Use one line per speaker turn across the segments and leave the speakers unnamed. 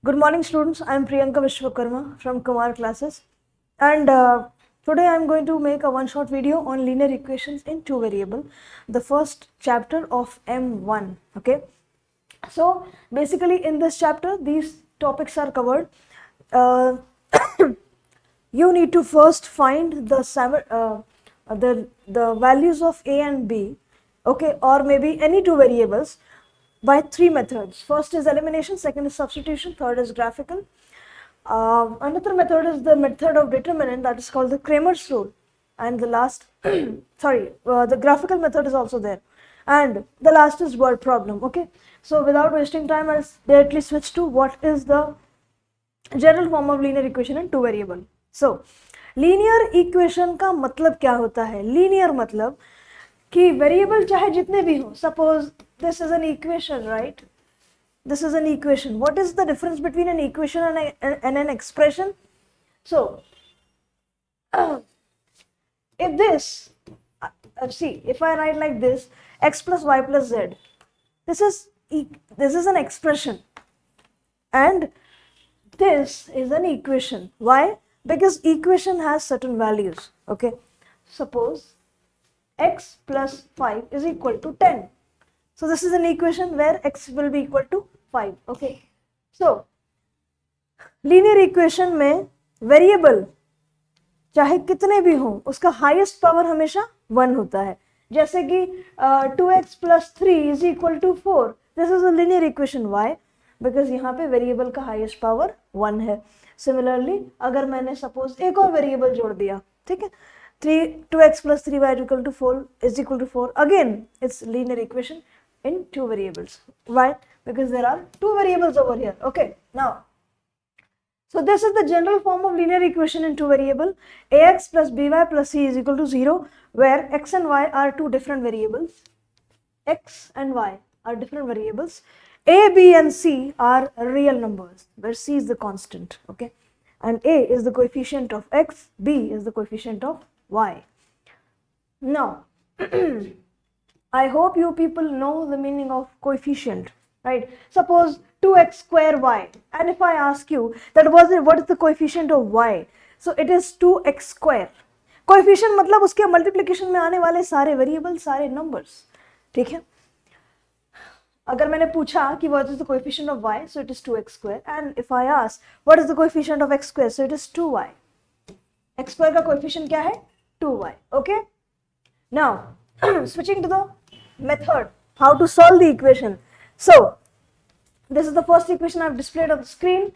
Good morning, students. I am Priyanka Vishwakarma from Kumar classes, and today I am going to make a one-shot video on linear equations in two variable, the first chapter of M1. Okay, so basically in this chapter, these topics are covered. Uh, you need to first find the values of a and b, okay, or maybe any two variables by three methods. First is elimination, second is substitution, third is graphical. Another method is the method of determinant, that is called the Cramer's rule, and the last the graphical method is also there, and the last is word problem. Okay, so without wasting time, I'll directly switch to what is the general form of linear equation in two variable. So linear equation का मतलब क्या होता है? Linear मतलब कि variable चाहे जितने भी हो. Suppose this is an equation, right? This is an equation. What is the difference between an equation and an expression? So, if this, see, if I write like this, x plus y plus z, this is an expression, and this is an equation. Why? Because equation has certain values. Okay, suppose x plus 5 is equal to 10. So this is an equation where x will be equal to 5. Okay, so linear equation में variable चाहे कितने भी हों, उसका highest power हमेशा 1 होता है. जैसे कि 2x plus 3 is equal to 4. This is a linear equation. Why? Because यहाँ पे variable का highest power 1 है. Similarly, अगर मैंने suppose एक और variable जोड़ दिया, ठीक है, 2x plus 3y is equal to 4. Again, it's linear equation in two variables. Why? Because there are two variables over here. Okay, now, so this is the general form of linear equation in two variable. Ax plus by plus c is equal to 0, where x and y are two different variables. X and y are different variables. A, b and c are real numbers, where c is the constant. Okay, and a is the coefficient of x, b is the coefficient of y. Now I hope you people know the meaning of coefficient, right? Suppose 2x square y, and if I ask you that what is the coefficient of y, so it is 2x square. Coefficient मतलब उसके multiplication में आने वाले सारे variables, सारे numbers, ठीक है? अगर मैंने पूछा कि what is the coefficient of y, so it is 2x square, and if I ask what is the coefficient of x square, so it is 2y. x square का coefficient क्या है? 2y. Okay? Now switching to the method, how to solve the equation. So this is the first equation I have displayed on the screen.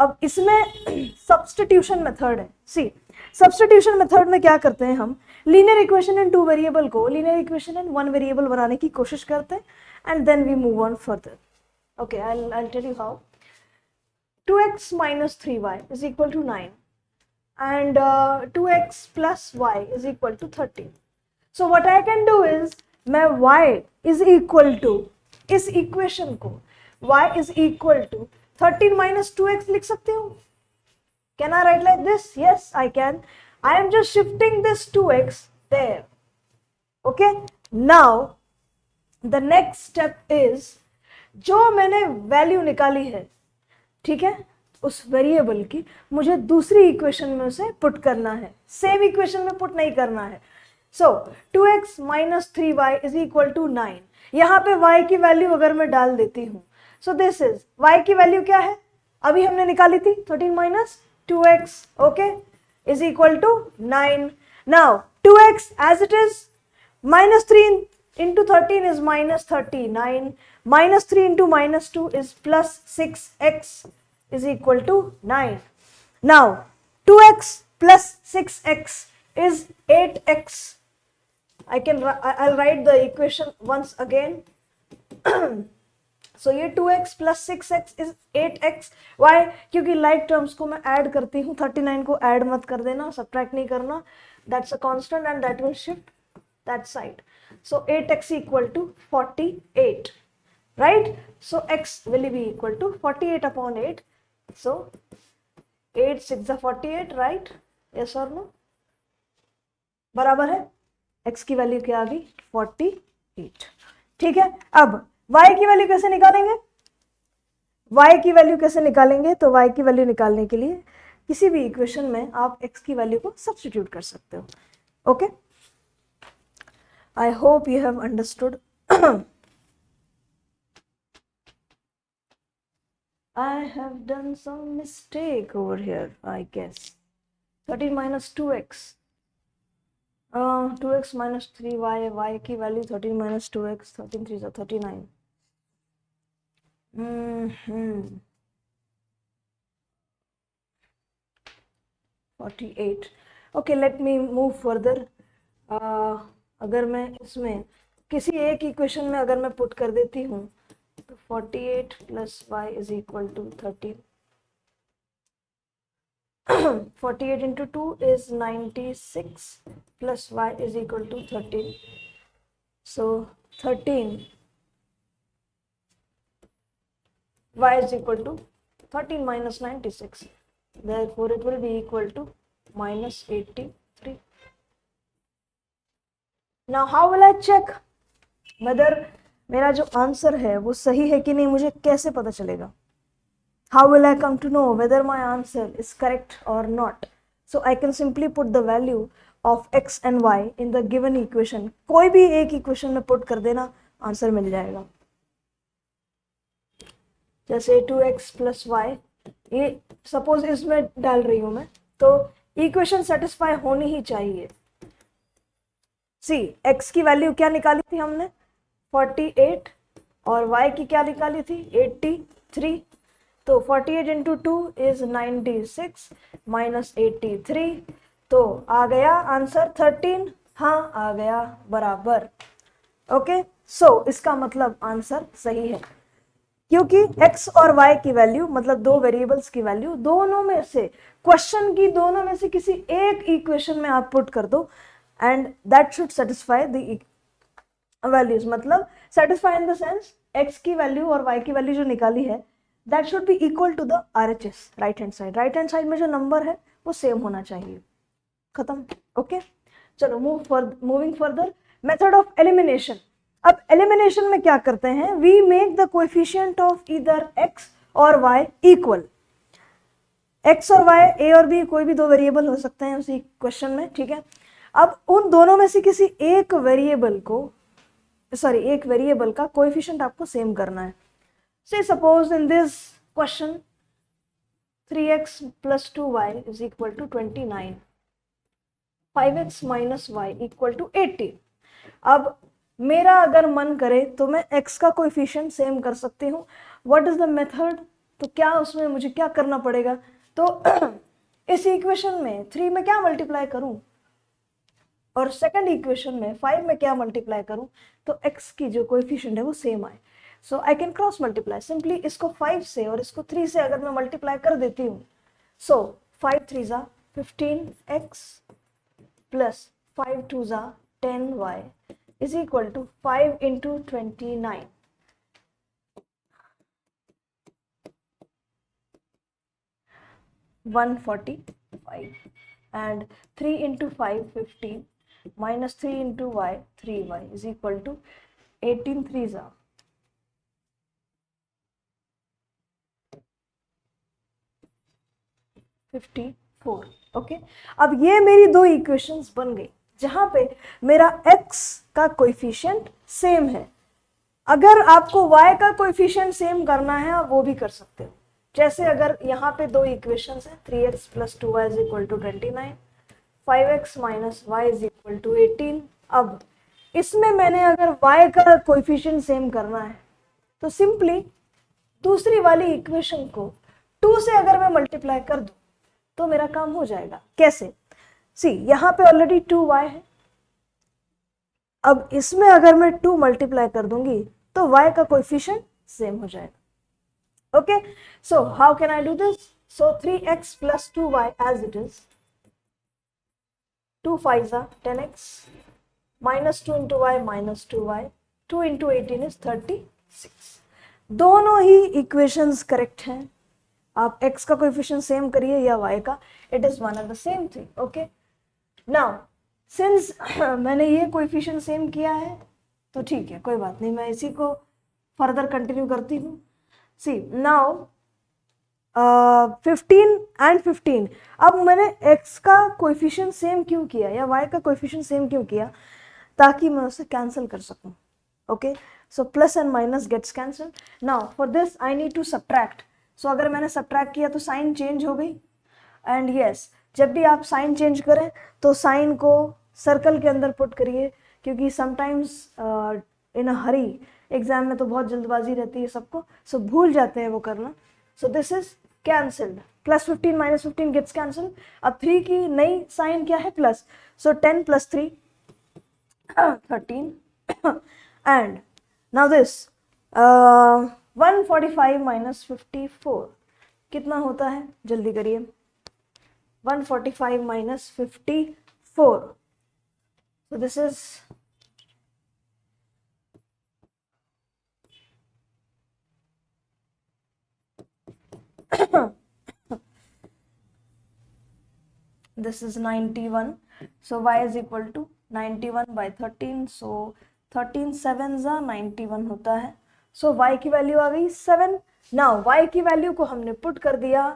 अब इसमें substitution method है. See, substitution method में क्या करते हैं हम? linear equation in two variable को linear equation in one variable बनाने की कोशिश करते हैं, and then we move on further. Okay, I'll tell you how. 2x minus 3y is equal to 9, and 2x plus y is equal to 13. So what I can do is, मैं y is equal to इस equation को y is equal to 13 minus 2x लिख सकती हूँ. Can I write like this? Yes, I can. I am just shifting this 2x there. Okay. Now the next step is, जो मैंने value निकाली है, ठीक है, उस वेरिएबल की मुझे दूसरी इक्वेशन में उसे पुट करना है. सेम इक्वेशन में पुट नहीं करना है. So 2x minus 3y is equal to 9. यहाँ पे y की वैल्यू अगर मैं डाल देती हूँ, so this is y की वैल्यू क्या है? अभी हमने निकाली थी 13 minus 2x, okay, is equal to 9. Now 2x as it is, minus 3 into 13 is minus 39. Minus 3 into minus 2 is plus 6x is equal to 9. Now 2x plus 6x is 8x. I'll write the equation once again. So ये 2x plus 6x is 8x. Why? क्योंकि like terms को मैं add करती हूँ, 39 को add मत कर देना, subtract नहीं करना. That's a constant and that will shift that side. So 8x equal to 48, right? So x will be equal to 48 upon 8. So 8 6 are 48, right? Yes or no? बराबर है. x की वैल्यू क्या आ गई? 48. ठीक है. अब y की वैल्यू कैसे निकालेंगे? y की वैल्यू कैसे निकालेंगे? तो y की वैल्यू निकालने के लिए किसी भी इक्वेशन में आप x की वैल्यू को सब्स्टिट्यूट कर सकते हो. Okay, I hope you have understood. I have done some mistake over here, I guess. 13 minus 2x. 2x minus 3y. Y की value 13 minus 2x. 13 3 is 39. 48. Okay, let me move further. अगर मैं इसमें किसी एक equation में अगर मैं put कर देती हूँ तो 48 plus y is equal to 13. 48 into 2 is 96 plus y is equal to 13. So 13 y is equal to 13 minus 96. Therefore it will be equal to minus 83. Now how will I check whether मेरा जो answer है वो सही है कि नहीं? मुझे कैसे पता चलेगा? How will I come to know whether my answer is correct or not? So I can simply put the value of x and y in the given equation. कोई भी एक इक्वेशन में पुट कर देना, आंसर मिल जाएगा. जैसे 2x plus y, ये suppose इसमें डाल रही हूं मैं, तो इक्वेशन सेटिस्फाई होनी ही चाहिए. सी, x की वैल्यू क्या निकाली थी हमने? 48 और y की क्या निकाली थी? 83. तो 48 इंटू 2 इज 96 माइनस 83. तो आ गया आंसर 13. हाँ, आ गया बराबर. ओके, सो इसका मतलब आंसर सही है, क्योंकि x और y की वैल्यू, मतलब दो वेरिएबल्स की वैल्यू, दोनों में से, क्वेश्चन की दोनों में से किसी एक इक्वेशन में आप पुट कर दो and that should satisfy the values. मतलब satisfy in the sense x की वैल्यू और y की वैल्यू जो निकाली है that should be equal to the RHS, right hand side. Right hand side में जो नंबर है वो सेम होना चाहिए. खत्म. ओके, चलो moving further. Method of elimination. अब एलिमिनेशन में क्या करते हैं? We make the coefficient of either x और y इक्वल. x और y, a और b, कोई भी दो वेरिएबल हो सकते हैं उसी क्वेश्चन में, ठीक है. अब उन दोनों में से किसी एक वेरिएबल का कोएफिशिएंट आपको सेम करना है. Say suppose in this question 3x plus 2y is equal to 29. 5x minus y equal to 80. अब मेरा अगर मन करे तो मैं x का कोएफिशिएंट सेम कर सकती हूँ. What is the method? तो क्या उसमें मुझे क्या करना पड़ेगा? तो इस इक्वेशन में 3 में क्या मल्टीप्लाई करूं और सेकंड इक्वेशन में 5 में क्या मल्टीप्लाई करूं तो x की जो कोएफिशिएंट है वो सेम आए. So I can cross multiply. Simply इसको 5 से और इसको 3 से अगर मैं मल्टीप्लाई कर देती हूँ, सो 5 3 जा 15x प्लस 5 2 जा 10y is equal to 5 into 29. 145 and 3 into 5 15 minus 3 into y 3y is equal to 18 3 जा 54. ओके, अब ये मेरी दो इक्वेशंस बन गई जहां पे मेरा x का कोएफिशिएंट सेम है. अगर आपको y का कोएफिशिएंट सेम करना है आप वो भी कर सकते हो. जैसे अगर यहाँ पे दो इक्वेशंस हैं 3x plus 2y is equal to 29, 5x minus y is equal to 18. अब इसमें मैंने अगर y का कोएफिशिएंट सेम करना है तो सिंपली दूसरी वाली इक्वेशन को 2 से अगर मैं मल्टीप्लाई कर दूं तो मेरा काम हो जाएगा. कैसे? सी, यहाँ पे ऑलरेडी 2y है. अब इसमें अगर मैं 2 मल्टीप्लाई कर दूंगी तो y का कोएफिशिएंट सेम हो जाएगा. Okay, so how can I do this? So 3x plus 2y as it is. 2 5s are 10x minus 2 into y minus 2y. 2 into 18 is 36. दोनों ही इक्वेशंस करेक्ट हैं. आप x का कोएफिशिएंट सेम करिए या y का, it is one and the same thing. Okay, now since मैंने ये coefficient same किया है तो ठीक है, कोई बात नहीं, मैं इसी को फर्दर कंटिन्यू करती हूँ. सी नाउ 15 एंड 15, अब मैंने x का कोएफिशिएंट सेम क्यों किया या y का कोएफिशिएंट सेम क्यों किया, ताकि मैं उसे कैंसिल कर सकूं. Okay, so plus and minus gets cancel. Now for this I need to subtract. So अगर मैंने सब्ट्रैक्ट किया तो साइन चेंज हो गई. एंड यस, जब भी आप साइन चेंज करें तो साइन को सर्कल के अंदर पुट करिए, क्योंकि sometimes in a Hari, exam में तो बहुत जल्दबाजी रहती है सबको, सो भूल जाते हैं वो करना. So this is cancelled. Plus 15 minus 15 gets cancel. अब 3 की नई साइन क्या है, plus. So 10 plus 3 13. And now this 145 minus 54 कितना होता है, जल्दी करिए. 145 minus 54, so this is this is 91. So y is equal to 91 by 13. So 13 7 जा 91 होता है. So y की वैल्यू आ गई 7. Now y की वैल्यू को हमने पुट कर दिया,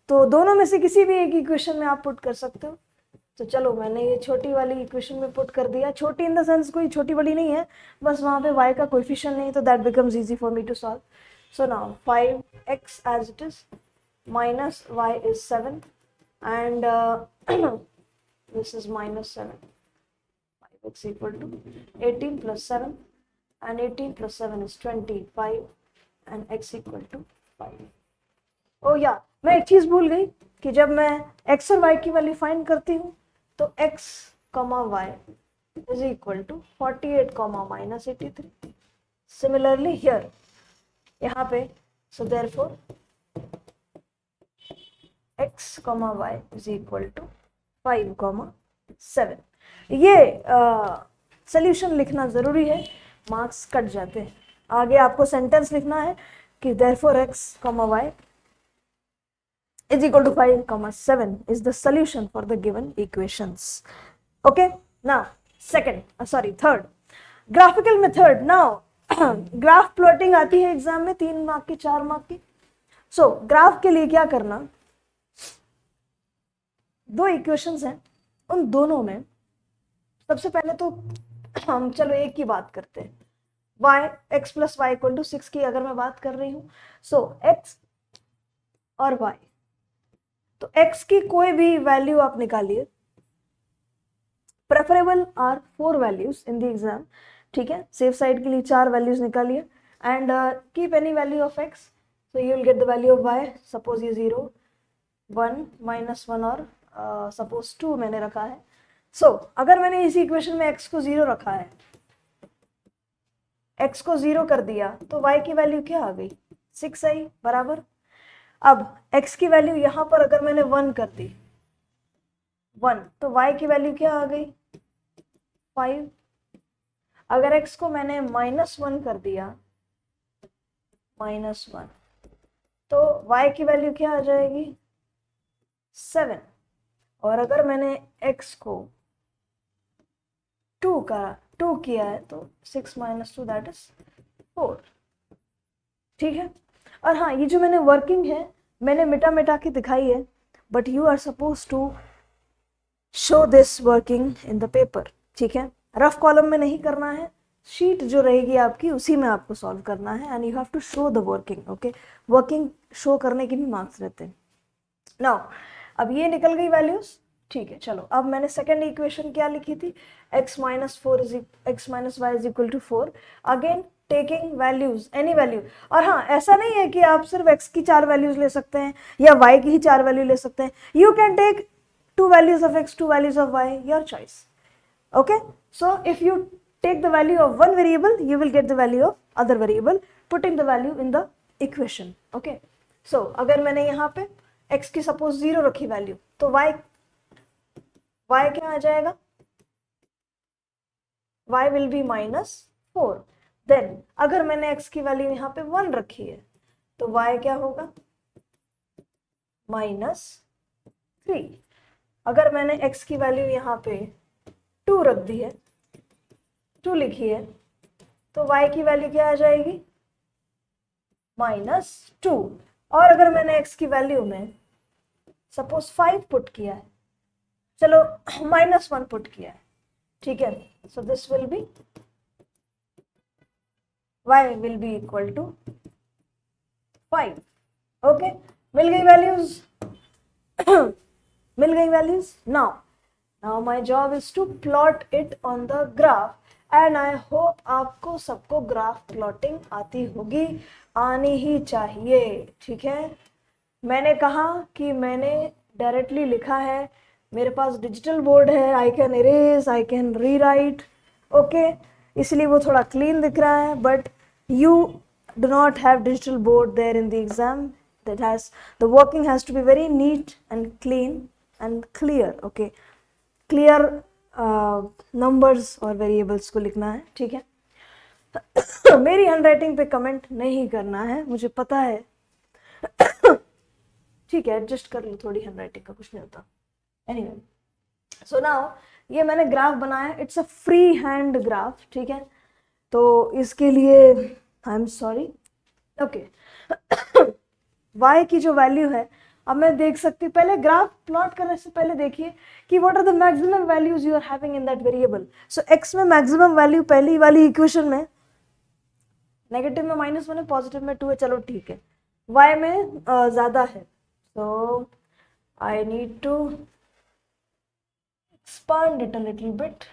तो दोनों में से किसी भी एक इक्वेशन में आप पुट कर सकते हो. तो चलो मैंने ये छोटी वाली इक्वेशन में पुट कर दिया. छोटी इन द सेंस कोई छोटी बड़ी नहीं है, बस वहाँ पे y का कोएफिशिएंट नहीं, तो that becomes easy for me to solve. So now 5x as it is minus y is 7 and this is minus 7. 5x equal to 18 plus 7 and 18 plus 7 is 25 and x equal to 5. ओ या मैं एक चीज भूल गई कि जब मैं x और y की वैल्यू फाइंड करती हूँ तो x, y is equal to 48, minus 83. Similarly here, यहाँ पे, so therefore x, y is equal to 5, 7. ये सोल्यूशन लिखना ज़रूरी है, मार्क्स कट जाते हैं. आगे आपको सेंटेंस लिखना है कि therefore x, y is equal to 5, 7 is the solution for the given equations. Okay, now third, graphical method. Now graph plotting आती है एग्जाम में 3 मार्क की, 4 मार्क की. सो ग्राफ के लिए क्या करना, 2 इक्वेशंस हैं, उन दोनों में सबसे पहले तो हम चलो एक की बात करते हैं. x plus y equal to 6 की अगर मैं बात कर रही हूँ, सो x और y, तो x की कोई भी वैल्यू आप निकालिए. Preferable are 4 values in the exam. ठीक है, सेफ साइड के लिए 4 वैल्यूज निकालिए and keep any value of x, so you will get the value of y. Suppose ये 0, 1, -1 और सपोज 2 मैंने रखा है. सो अगर मैंने इसी इक्वेशन में x को 0 रखा है, x को 0 कर दिया, तो y की वैल्यू क्या आ गई, 6 आई, बराबर. अब x की वैल्यू यहाँ पर अगर मैंने 1 कर दी, 1, तो y की वैल्यू क्या आ गई, 5. अगर x को मैंने -1 कर दिया, -1, तो y की वैल्यू क्या आ जाएगी, 7. और अगर मैंने x को 2 किया है, तो 6 - 2 दैट इज 4. ठीक है. और हाँ, ये जो मैंने वर्किंग है मैंने मिटा के दिखाई है, but you are suppose to show this working in the paper. ठीक है, रफ कॉलम में नहीं करना है, शीट जो रहेगी आपकी उसी में आपको सॉल्व करना है and you have to show the working. Okay, working show करने के भी मार्क्स रहते हैं. नाउ अब ये निकल गई वैल्यूज. ठीक है, चलो अब मैंने सेकेंड इक्वेशन क्या लिखी थी, x - y is equal to 4. Again taking values, any value. और हाँ, ऐसा नहीं है कि आप सिर्फ x की 4 वैल्यूज ले सकते हैं या y की ही 4 वैल्यू ले सकते हैं. You can take 2 values of x, 2 values of y, your choice. Okay, so if you take the value of one variable, you will get the value of other variable, putting the value in the equation. Okay, so अगर मैंने यहाँ पे x की suppose 0 रखी value, तो y क्या आ जाएगा, y will be -4. then अगर मैंने x की वैल्यू यहाँ पे 1 रखी है, तो y क्या होगा, -3. अगर मैंने x की वैल्यू यहाँ पे 2 रख दी है, 2 लिखी है, तो y की वैल्यू क्या आ जाएगी, -2। और अगर मैंने x की वैल्यू में सपोज 5 पुट किया है, चलो -1 पुट किया है, ठीक है, so this will be y will be equal to 5। Okay, मिल गई वैल्यूज मिल गई values. Now my job is to plot it on the graph and I hope आपको सबको ग्राफ प्लॉटिंग आती होगी, आनी ही चाहिए, ठीक है। मैंने कहा कि मैंने डायरेक्टली लिखा है, मेरे पास डिजिटल बोर्ड है, I can erase, I can rewrite, okay, इसलिए वो थोड़ा क्लीन दिख रहा है, but you do not have digital board there in the exam. That has, the working has to be very neat and clean and clear, okay, clear numbers और variables को लिखना है, ठीक है। मेरी हैंडराइटिंग पे कमेंट नहीं करना है, मुझे पता है, ठीक है, एडजस्ट कर लो थोड़ी, हैंडराइटिंग का कुछ नहीं होता। एनीवे, सो नाउ ये मैंने ग्राफ बनाया, it's a free hand graph, ठीक है, तो इसके लिए I am sorry, okay. y की जो वैल्यू है, अब मैं देख सकती हूँ, पहले ग्राफ प्लॉट करने से पहले देखिए कि what are the maximum values you are having in that variable. So x में मैक्सिमम वैल्यू पहली वाली इक्वेशन में नेगेटिव में -1 है, पॉजिटिव में 2 है, चलो ठीक है, y में ज्यादा है, so I need to expand it a little bit.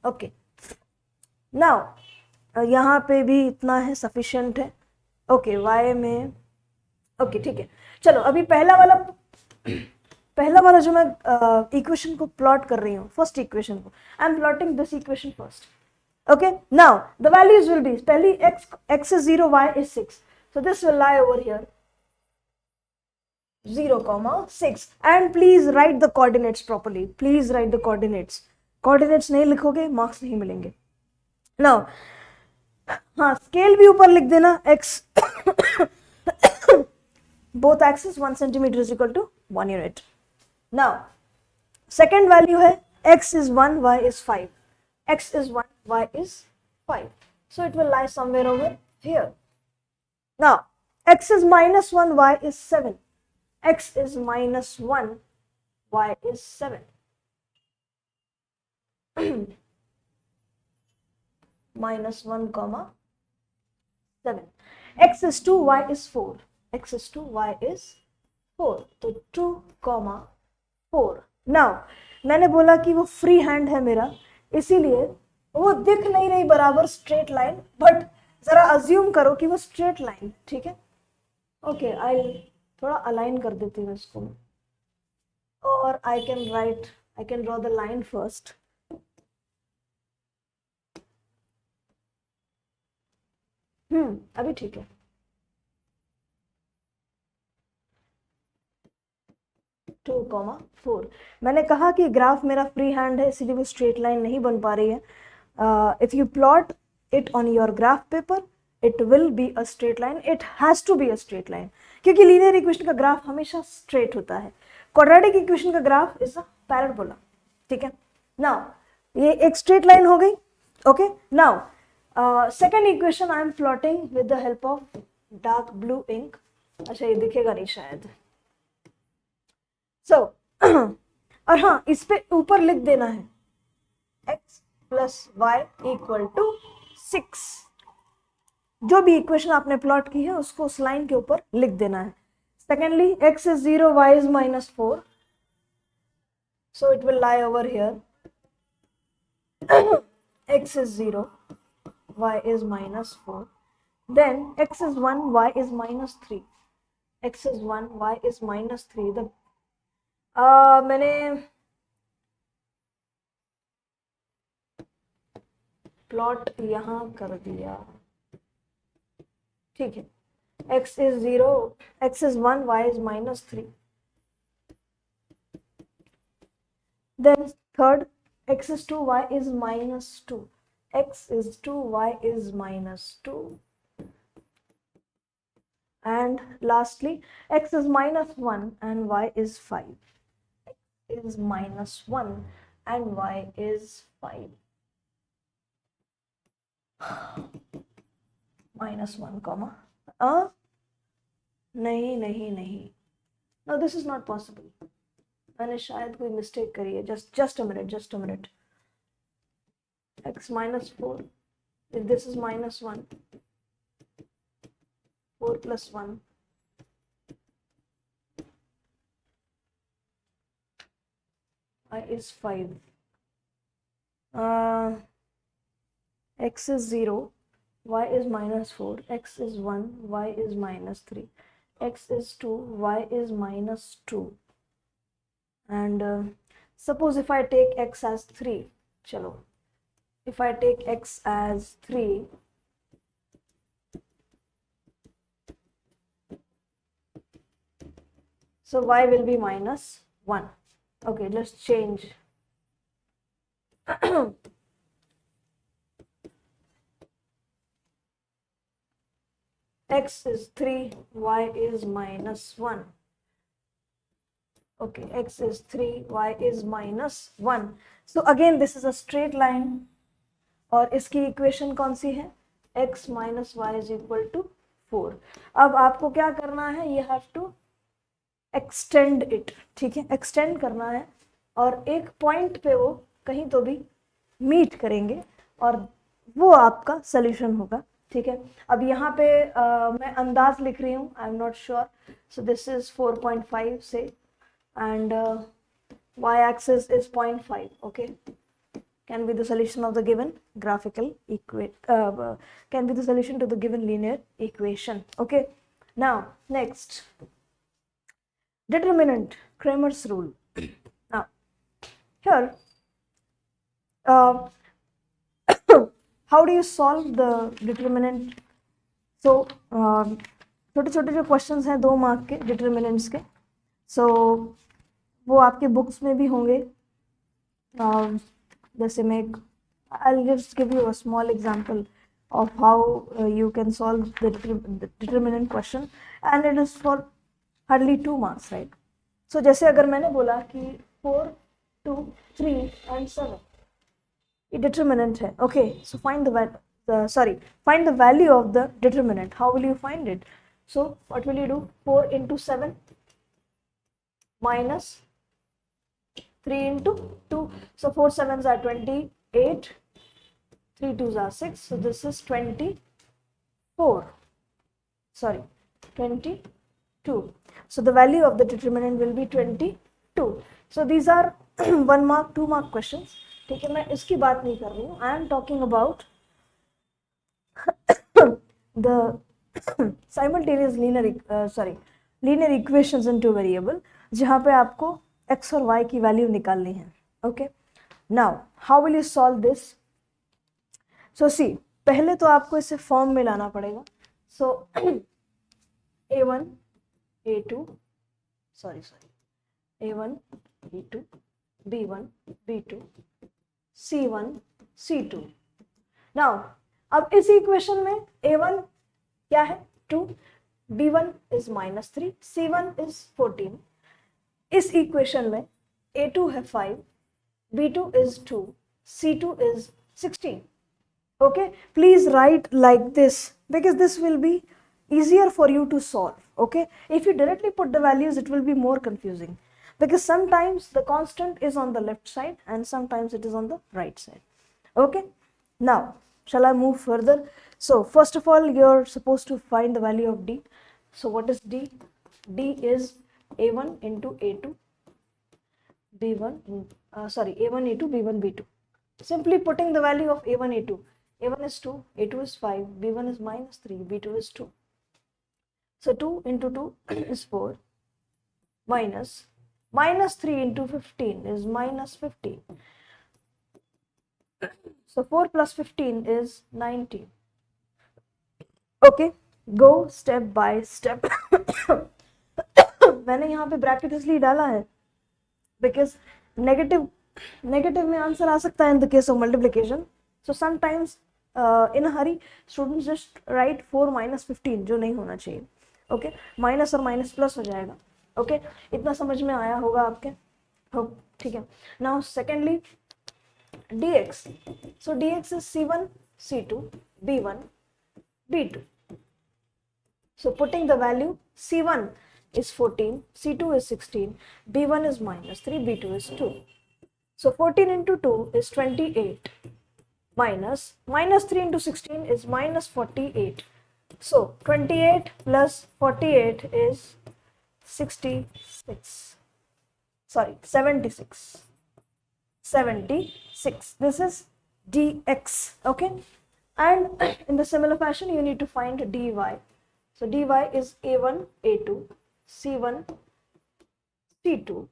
Okay, now यहाँ पे भी इतना है, सफिशिएंट है, ओके, y में, ओके, ठीक है, चलो अभी पहला वाला जो मैं इक्वेशन को प्लॉट कर रही हूँ, फर्स्ट इक्वेशन को, आई am plotting this equation first, okay, now the values will be, पहली x is 0, y is 6, so this will lie over here 0,6, and please write the coordinates properly, please write the coordinates नहीं लिखोगे marks नहीं मिलेंगे। now हाँ, scale भी ऊपर लिख देना, x both axes 1 centimeter is equal to 1 unit। now second value है x is 1, y is 5, x is 1, y is 5, so it will lie somewhere over here। now x is -1, y is 7, x is -1, y is 7, -1, 7, x is 2, y is 4, x is 2, y is 4, तो 2, 4। Now मैंने बोला कि वो free hand है मेरा, इसीलिए वो दिख नहीं रही बराबर स्ट्रेट लाइन, बट जरा अज्यूम करो कि वो स्ट्रेट लाइन, ठीक है, ओके, आई थोड़ा अलाइन कर देती हूँ इसको, और I can draw the line first, अभी ठीक है, 2,4। मैंने कहा कि ग्राफ मेरा फ्री हैंड है, इसीलिए वो स्ट्रेट लाइन नहीं बन पा रही है। If you plot it on your graph paper, it will be a straight line, it has to be a straight line, क्योंकि लीनियर इक्वेशन का ग्राफ हमेशा स्ट्रेट होता है, क्वाड्रेटिक इक्वेशन का ग्राफ इज अ पैराबोला, ठीक है। Now ये एक स्ट्रेट लाइन हो गई, okay. Now second equation I am plotting with the help of dark blue ink, अच्छा ये दिखेगा नहीं शायद, सो और हाँ, इस पे ऊपर लिख देना है x plus y equal to 6, जो भी इक्वेशन आपने प्लॉट की है उसको उस लाइन के ऊपर लिख देना है। Secondly x is 0, y is -4, so it will lie over here, x is 0, y is -4, then x is 1, y is -3, x is 1, y is -3, the मैंने प्लॉट यहां कर दिया, ठीक है, x is 0, x is 1, y is -3, then third x is 2, y is -2, x is 2, y is -2, and lastly x is -1 and y is 5, is -1 and y is 5, -1 comma नहीं नहीं नहीं, no this is not possible, मैंने शायद कोई mistake करी है. Just a minute. x -4, if this is -1, 4 + 1, y is 5, x is 0, y is -4, x is 1, y is -3, x is 2, y is -2. And suppose if I take x as 3, chalo, if I take x as 3, so y will be -1. Okay, let's change. X is 3, y is -1. Okay, x is 3, y is -1. So again this is a straight line, और इसकी equation कौन सी है? x minus y is equal to 4. अब आपको क्या करना है? You have to extend it. ठीक है, एक्सटेंड करना है और एक पॉइंट पे वो कहीं तो भी मीट करेंगे और वो आपका सोल्यूशन होगा. ठीक है, अब यहाँ पे मैं अंदाज लिख रही हूँ, I am not sure. So this is 4.5 से, and y-axis is 0.5. Okay, can be the solution of the given graphical can be the solution to the given linear equation. Okay, now next, determinant, Cramer's rule. Now here how do you solve the determinant? So छोटे छोटे जो questions हैं 2 mark के determinants के, सो वो आपके books में भी होंगे. जैसे मैं I'll just give you a small example of how you can solve the determinant question, and it is for hardly 2 marks, right? So जैसे अगर मैंने बोला कि 4, 2, 3 and 7 ये determinant है. Okay, so find the value of the determinant. How will you find it? So what will you do? 4 into 7 minus 3 into 2. So 4 7s are 28, 3 2s are 6. So this is 24. Sorry, 22. So the value of the determinant will be 22. So these are 1 mark, 2 mark questions. ठीक है, मैं इसकी बात नहीं कर रही हूँ. I am talking about the simultaneous linear equations in two variable, जहाँ पे आपको x और y की वैल्यू निकालनी है. Okay, now how will you solve this? So see, पहले तो आपको इसे फॉर्म में लाना पड़ेगा. सो a1 a2 a1 b2 b1 b2 c1 c2. Now अब इस इक्वेशन में a1 क्या है? 2, b1 is -3, c1 is 14. इस इक्वेशन में a2 है 5, b2 is 2, c2 is 16. Okay, please write like this because this will be easier for you to solve. Okay, if you directly put the values it will be more confusing because sometimes the constant is on the left side and sometimes it is on the right side. Okay, now shall I move further? So first of all you're supposed to find the value of d. So what is d? D is a1 into a2 b1 a1 a2 b1 b2. Simply putting the value of a1 a2. a1 is 2, a2 is 5, b1 is -3, b2 is 2. So 2 into 2 is 4 minus -3 into 15 is -15. So 4 plus 15 is 19. Okay, go step by step. मैंने यहाँ पे bracket इसलिए डाला है because negative में answer आ सकता है in the case of multiplication. So sometimes in a hurry students just write 4 minus 15 जो नहीं होना चाहिए. Okay, माइनस और माइनस प्लस हो जाएगा. Okay, इतना समझ में आया होगा आपके. ठीक है. Now secondly dx. So dx is c1 c2 B1, B2. So putting the value, C1 is 14, C2 is 16, B1 is -3, B2 is 2. So 14 into 2 is 28, minus 3 into 16 is -48. So 28 plus 48 is 66. Sorry, 76. 76. This is dx, okay? And in the similar fashion, you need to find dy. So dy is a1, a2, c1, c2.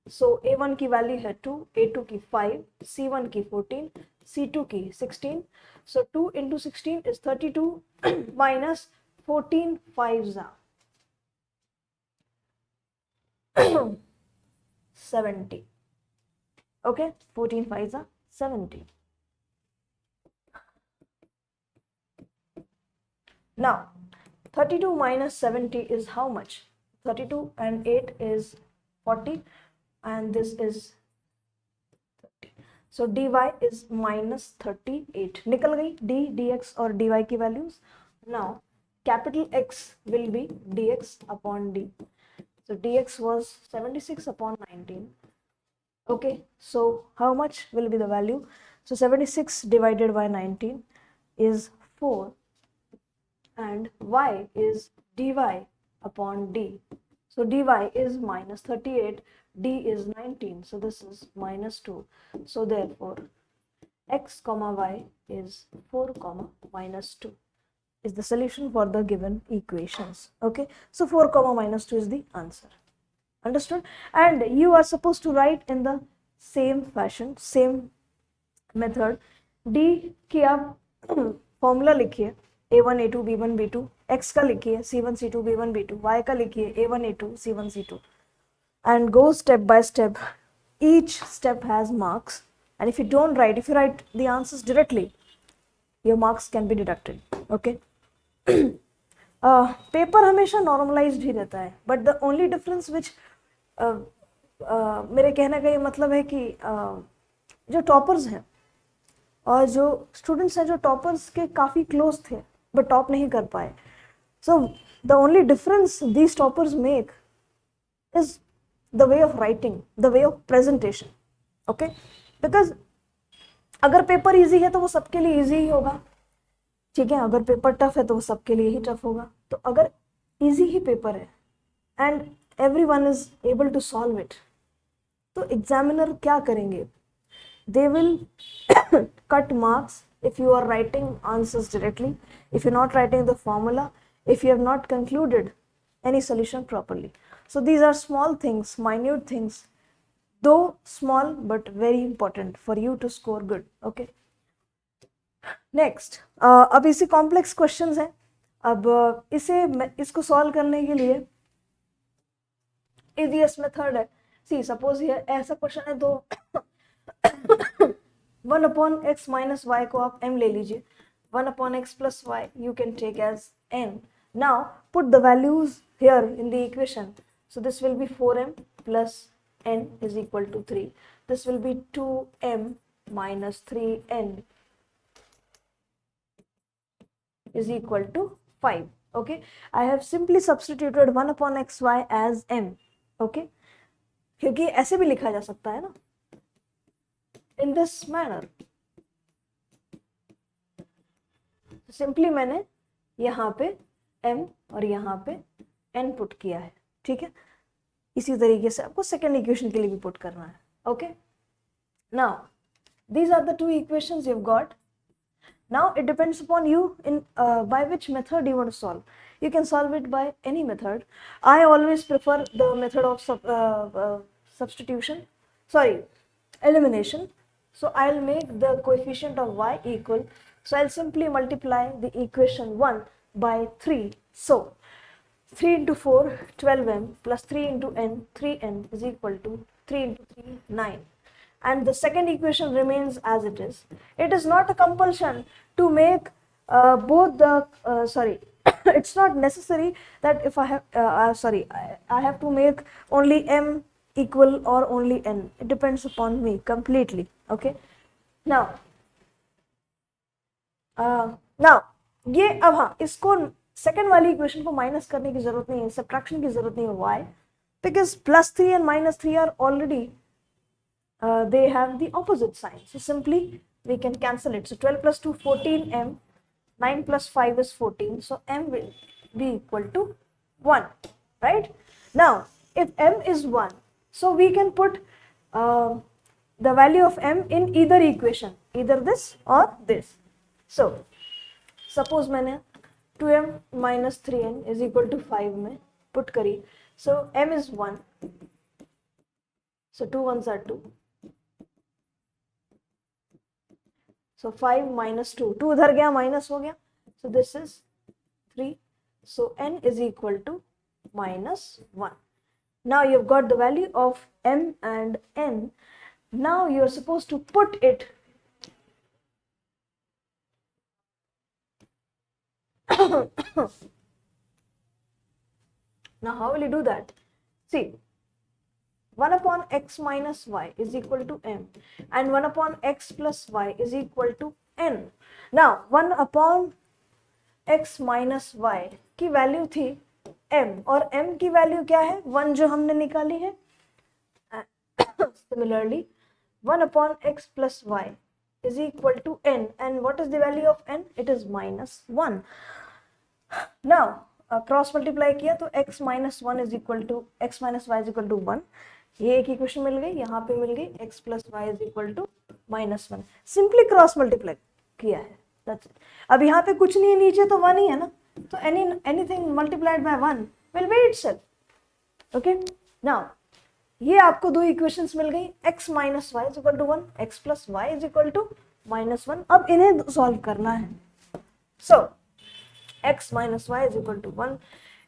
So a1 की value है 2, a2 की 5, c1 की 14, c2 की 16. So 2 into 16 is 32 minus 14 5s are 70. Okay, 14 5s are 70. Now 32 minus 70 is how much? 32 and 8 is 40, and this is 30. So dy is -38. निकल गई d, dx और dy की values. Now capital X will be dx upon d. So dx was 76 upon 19. Okay, so how much will be the value? So 76 divided by 19 is 4, and y is dy upon d. So dy is -38, d is 19, so this is -2. So therefore x comma y is 4 comma -2 is the solution for the given equations. Okay, so 4 comma -2 is the answer. Understood? And you are supposed to write in the same fashion, same method. D की आप formula लिखिए, a1 a2 b1 b2, x का लिखिए c1 c2 b1 b2, y का लिखिए a1 a2 c1 c2, and go step by step. Each step has marks, and if you don't write, if you write the answers directly, your marks can be deducted. Okay. Paper हमेशा normalised ही रहता है, but the only difference which मेरे कहने का ये मतलब है कि जो टॉपर्स हैं और जो स्टूडेंट्स हैं जो टॉपर्स के काफ़ी क्लोज थे बट टॉप नहीं कर पाए, so the only difference these toppers make is the way of writing, the way of presentation. Okay, because अगर पेपर ईजी है तो वो सबके लिए ईजी ही होगा, ठीक है. अगर पेपर टफ है तो वो सबके लिए ही टफ होगा. तो अगर ईजी ही पेपर है and everyone is able to solve it, तो एग्जामिनर क्या करेंगे? They will cut marks if you are writing answers directly, if you're not writing the formula, if you have not concluded any solution properly. So these are small things, minute things, though small but very important for you to score good. Okay. Next, अब इसी complex questions हैं. अब इसको solve करने के लिए easiest method है. See, suppose ये ऐसा क्वेश्चन है तो 1 upon x minus y को आप m ले लीजिए, 1 upon x plus y you can take as n. Now put the values here in the equation. So this will be 4m plus n is equal to 3. This will be 2m minus 3n is equal to 5. Okay, I have simply substituted 1 upon xy as m. Okay, क्योंकि ऐसे भी लिखा जा सकता है ना, in this manner. Simply मैंने यहाँ पे m और यहाँ पे n पुट किया है, ठीक है. इसी तरीके से आपको सेकेंड इक्वेशन के लिए भी पुट करना है. Okay, now these are the two equations you have got. Now it depends upon you in by which method you want to solve. You can solve it by any method. I always prefer the method of elimination. So I'll make the coefficient of y equal. So I'll simply multiply the equation 1 by 3. So 3 into 4, 12m plus 3 into n, 3n is equal to 3 into 3, 9. And the second equation remains as it is. It is not a compulsion to make both the, it's not necessary that if I have, I have to make only m equal or only n. It depends upon me completely. Okay. Now, now ये अब हाँ, इसको second वाली equation को minus करने की जरूरत नहीं है, सब्ट्रैक्शन की जरूरत नहीं है. Why? Because +3 and -3 are already they have the opposite sign, so simply we can cancel it. So 12 plus 2 14m, 9 plus 5 is 14, so m will be equal to 1, right? Now if m is 1, so we can put the value of m in either equation, either this or this. So suppose मैंने 2m minus 3n is equal to 5 में put करी, so m is 1, so 2 ones are 2, so 5 minus 2, 2 उधर गया minus हो गया, so this is 3, so n is equal to -1. Now you've got the value of m and n. Now you're supposed to put it now how will you do that? See, 1 upon x minus y is equal to m and 1 upon x plus y is equal to n. Now 1 upon x minus y की value थी m और m की value क्या है? 1 जो हमने निकाली है. Similarly 1 upon x plus y is equal to n, and what is the value of n? It is -1. Now cross multiply किया तो x minus 1 is equal to x minus y is equal to 1. ये एक equation मिल गई, यहाँ पे मिल गई x plus y is equal to -1. Simply cross multiply किया है, that's it. अब यहाँ पे कुछ नहीं है, नीचे तो 1 ही है ना, तो anything multiplied by 1 will be itself. Okay, now ये आपको दो इक्वेशंस मिल गई, x minus y is equal to 1, x plus y is equal to -1. अब इन्हें सॉल्व करना है. So x minus y is equal to 1,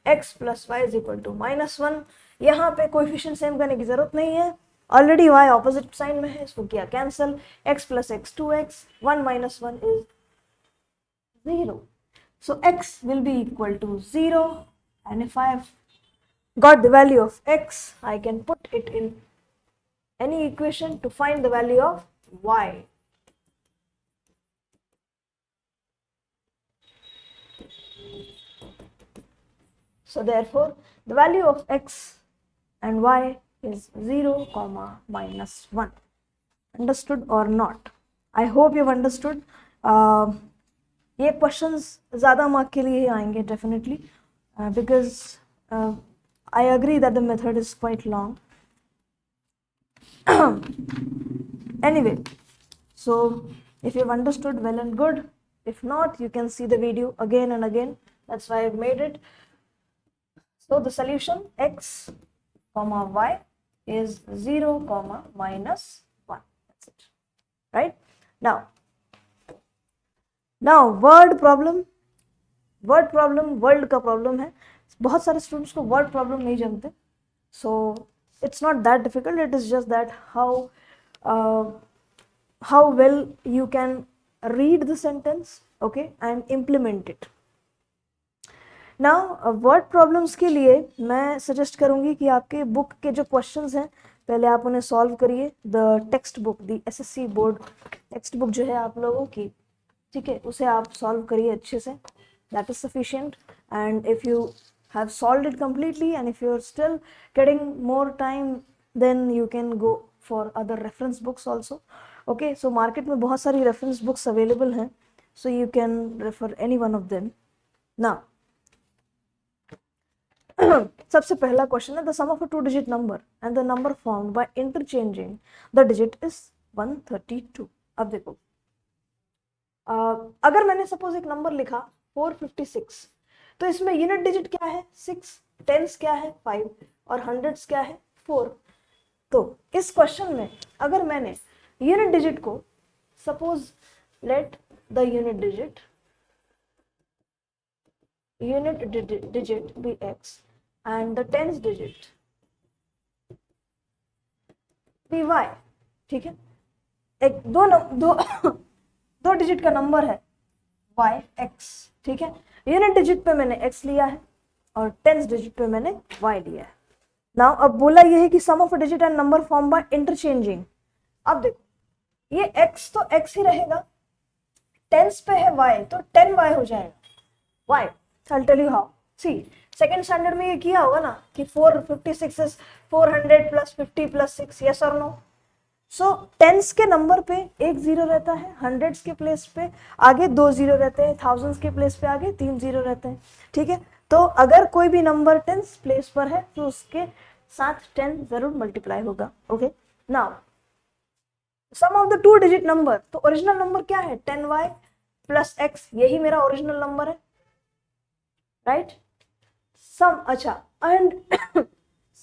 x plus y is equal to -1. यहाँ पे कोएफिशिएंट सेम करने की जरूरत नहीं है, ऑलरेडी y ऑपोजिट साइन में है, इसको किया cancel. x plus x 2x, 1 minus 1 is 0. So x will be equal to 0, and if I have got the value of x, I can put it in any equation to find the value of y. So therefore the value of x and y is 0, -1. Understood or not? I hope you've understood. ये questions ज़्यादा mark के लिए आएंगे definitely, because I agree that the method is quite long. Anyway, so if you've understood, well and good. If not, you can see the video again and again. That's why I've made it. So the solution x comma y is 0, -1. That's it. Right? Now word problem. Word problem world का problem है. बहुत सारे students को word problem नहीं जानते. So it's not that difficult. It is just that how well you can read the sentence, okay, and implement it. Now word problems के लिए मैं सजेस्ट करूंगी कि आपके बुक के जो क्वेश्चंस हैं पहले आप उन्हें सॉल्व करिए. The text book, the assessee board text book जो है आप लोगों की, ठीक है, उसे आप सॉल्व करिए अच्छे से. That is sufficient. And if you have solved it completely and if you are still getting more time, then you can go for other reference books also. Okay, so market में बहुत सारी reference books available हैं, so you can refer any one of them. Now सबसे पहला question है, the sum of a 2-digit number and the number formed by interchanging the digit is 132. अब देखो, अगर मैंने सपोज एक नंबर लिखा 456, तो इसमें यूनिट डिजिट क्या है 6, टेंस क्या है 5 और हंड्रेड्स क्या है 4. तो इस क्वेश्चन में अगर मैंने यूनिट डिजिट को, suppose let the unit digit be x and the tens digit be y. ठीक है, एक दो डिजिट का नंबर है y x. ठीक है, यूनिट डिजिट पे मैंने x लिया है और टेंस डिजिट पे मैंने y लिया है. नाउ अब बोला ये है कि sum of a digit and number form by interchanging. अब देखो, ये x तो x ही रहेगा, टेंस पे है y तो 10y हो जाएगा। y, I'll tell you how. See, second standard में ये किया होगा ना कि 456 is 400 plus 50 plus 6, yes or no? So tens के नंबर पे एक जीरो रहता है, हंड्रेड्स के प्लेस पे आगे दो जीरो रहते हैं, थाउजेंड्स के प्लेस पे आगे तीन जीरो रहते हैं, ठीक है। तो अगर कोई भी नंबर टेंस प्लेस पर है तो उसके साथ 10 जरूर मल्टीप्लाई होगा। Okay, now sum of the two digit number, तो ओरिजिनल नंबर क्या है 10y प्लस x, यही मेरा ओरिजिनल नंबर है, राइट। सम, अच्छा, and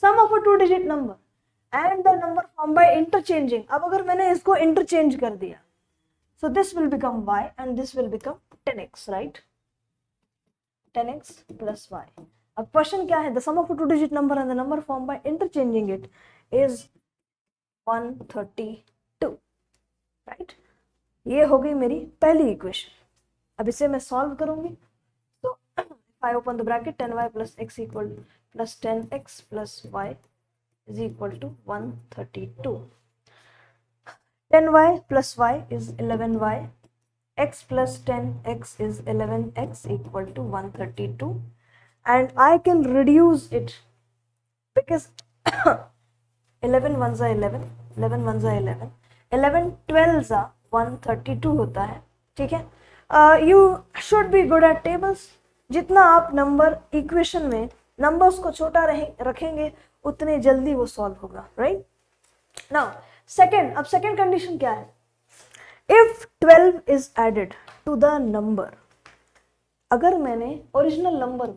sum of a two digit number and the number formed by interchanging. अब अगर मैंने इसको interchange कर दिया, so this will become y and this will become 10x, right? 10x plus y. अब question क्या है? The sum of a two-digit number and the number formed by interchanging it is 132, right? ये हो गई मेरी पहली इक्वेशन। अब इसे मैं सॉल्व करूंगी, तो if I open the bracket 10y plus x equal plus 10x plus y is equal to 132. 10y plus y is 11y, x plus 10x is 11x equal to 132, and I can reduce it because 11 ones are 11, 11 ones are 11, 11 12s are 132 होता है, ठीक है। You should be good at tables. जितना आप number equation में numbers को छोटा रखेंगे उतने जल्दी वो सॉल्व होगा, राइट। नाउ सेकेंड, अब सेकेंड कंडीशन क्या है? If 12 is added to the number, अगर मैंने ओरिजिनल नंबर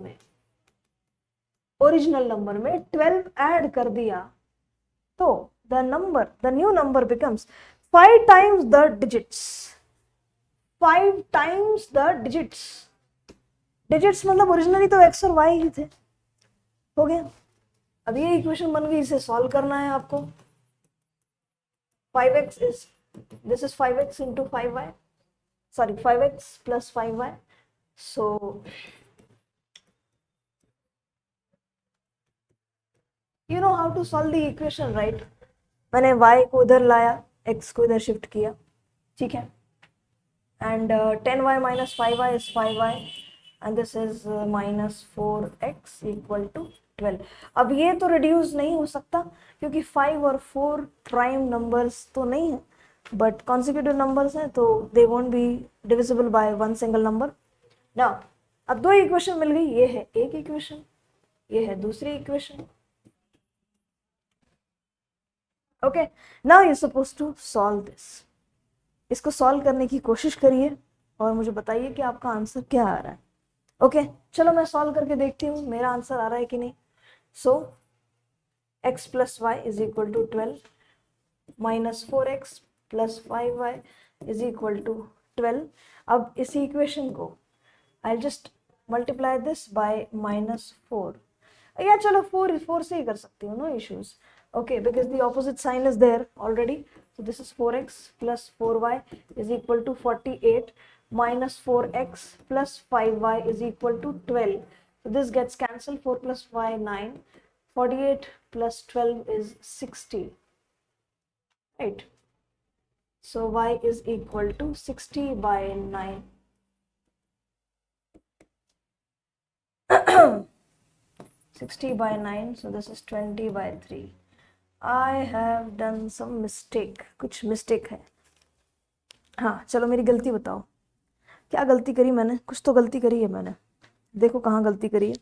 में 12 ऐड कर दिया तो the new number becomes 5 times the digits, 5 times the digits। Digits मतलब ओरिजिनली तो x और y ही थे, हो गया। अब ये इक्वेशन बन गई, इसे सॉल्व करना है आपको। 5x is, this is 5x into 5y, sorry 5x plus 5y, so you know how to solve the equation, right? मैंने y को उधर लाया, x को इधर शिफ्ट किया, ठीक है, and 10y minus 5y is 5y and this is minus 4x equal to 12। अब ये तो रिड्यूस नहीं हो सकता क्योंकि 5 और 4 प्राइम नंबर्स तो नहीं है, बट कॉन्सिक्यूटिव नंबर्स हैं, तो they won't be divisible by one single number. Now अब दो इक्वेशन मिल गई, ये है एक इक्वेशन, ये है दूसरी equation. Okay, now you suppose to solve this. इसको सॉल्व करने की कोशिश करिए और मुझे बताइए कि आपका आंसर क्या आ रहा है। ओके, चलो मैं सॉल्व करके देखती हूँ मेरा आंसर आ रहा है कि नहीं। सो x plus y is equal to 12 minus 4x plus 5y is equal to 12। अब इस इक्वेशन को I'll just multiply this by -4, या चलो 4 से ही कर सकती हूँ, no issues, okay, because the opposite sign is there already, so this is 4x plus 4y is equal to 48 minus 4x plus 5y is equal to 12, so this gets cancelled, 4 plus y 9, 48 plus 12 is 60, right? So y is equal to 60 by 9 60 by 9, so this is 20 by 3। I have done some mistake, कुछ mistake है। हाँ चलो मेरी गलती बताओ, क्या गलती करी मैंने? कुछ तो गलती करी है मैंने, देखो कहाँ गलती करी है।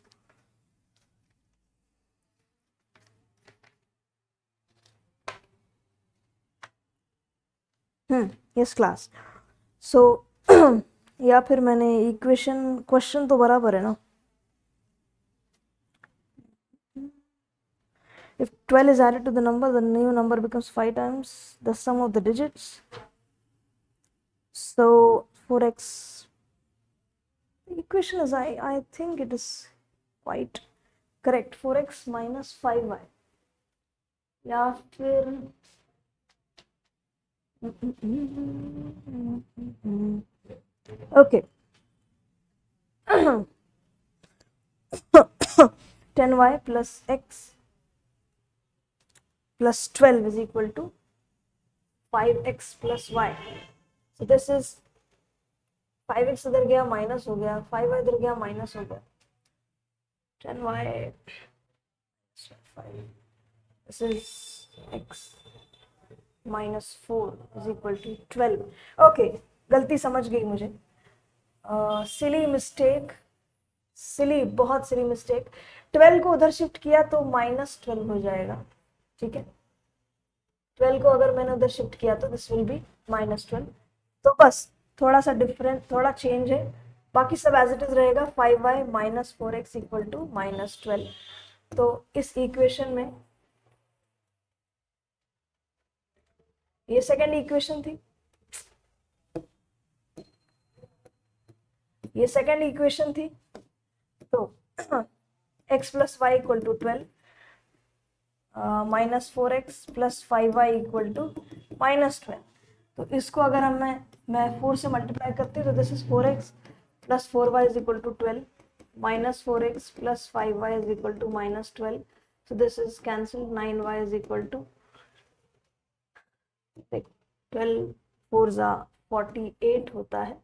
Yes class. सो या फिर मैंने इक्वेशन, क्वेश्चन तो बराबर है ना। If 12 is added to the number, the new number becomes 5 times the sum of the digits. So 4x, the equation is, I think it is quite correct, 4x minus 5y, या फिर okay 10y plus x plus 12 is equal to 5x plus y, so this is 5x इधर गया minus हो गया, 5y इधर गया minus हो गया, 10y 5, this is x minus 4 is equal to 12. Okay, गलती समझ गई मुझे, सिली मिस्टेक, सिली, बहुत सिली मिस्टेक। 12 को उधर शिफ्ट किया तो -12 हो जाएगा, ठीक है। 12 को अगर मैंने उधर शिफ्ट किया तो दिस विल बी -12। तो बस थोड़ा सा डिफरेंट, थोड़ा चेंज है, बाकी सब एज इट इज रहेगा। 5y - 4x equal to -12। तो इस इक्वेशन में ये सेकेंड इक्वेशन थी, ये सेकेंड इक्वेशन थी। तो x plus y equal to 12, -4x plus 5y equal to -12। तो इसको अगर मैं 4 से मल्टीप्लाई करती हूँ तो this is 4x plus 4y is equal to 12, -4x plus 5y is equal to -12। so this is cancelled, 9y is equal to 12 4s are 48 होता है,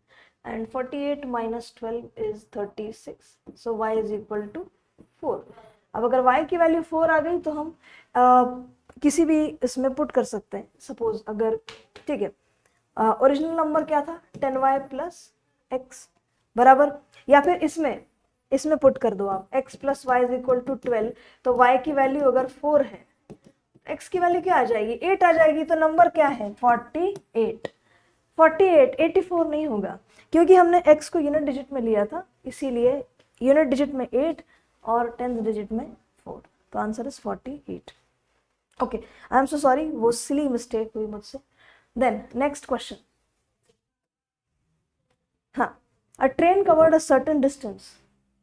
and 48 minus 12 is 36, so y is equal to 4। अब अगर y की value 4 आ गई तो हम किसी भी इसमें पुट कर सकते हैं। सपोज अगर, ठीक है, ओरिजिनल नंबर क्या था 10y प्लस एक्स बराबर, या फिर इसमें पुट कर दो आप x plus y is equal to 12। तो y की वैल्यू अगर 4 है, x की वैल्यू क्या आ जाएगी 8 आ जाएगी, तो नंबर क्या है 48। 48 84 नहीं होगा, क्योंकि हमने x को यूनिट डिजिट में लिया था, इसीलिए यूनिट डिजिट में 8 और 10th डिजिट में 4। तो answer is 48। Okay, I am so sorry, वो सिली मिस्टेक हुई मुझसे। देन नेक्स्ट क्वेश्चन, हाँ, a train covered a certain distance.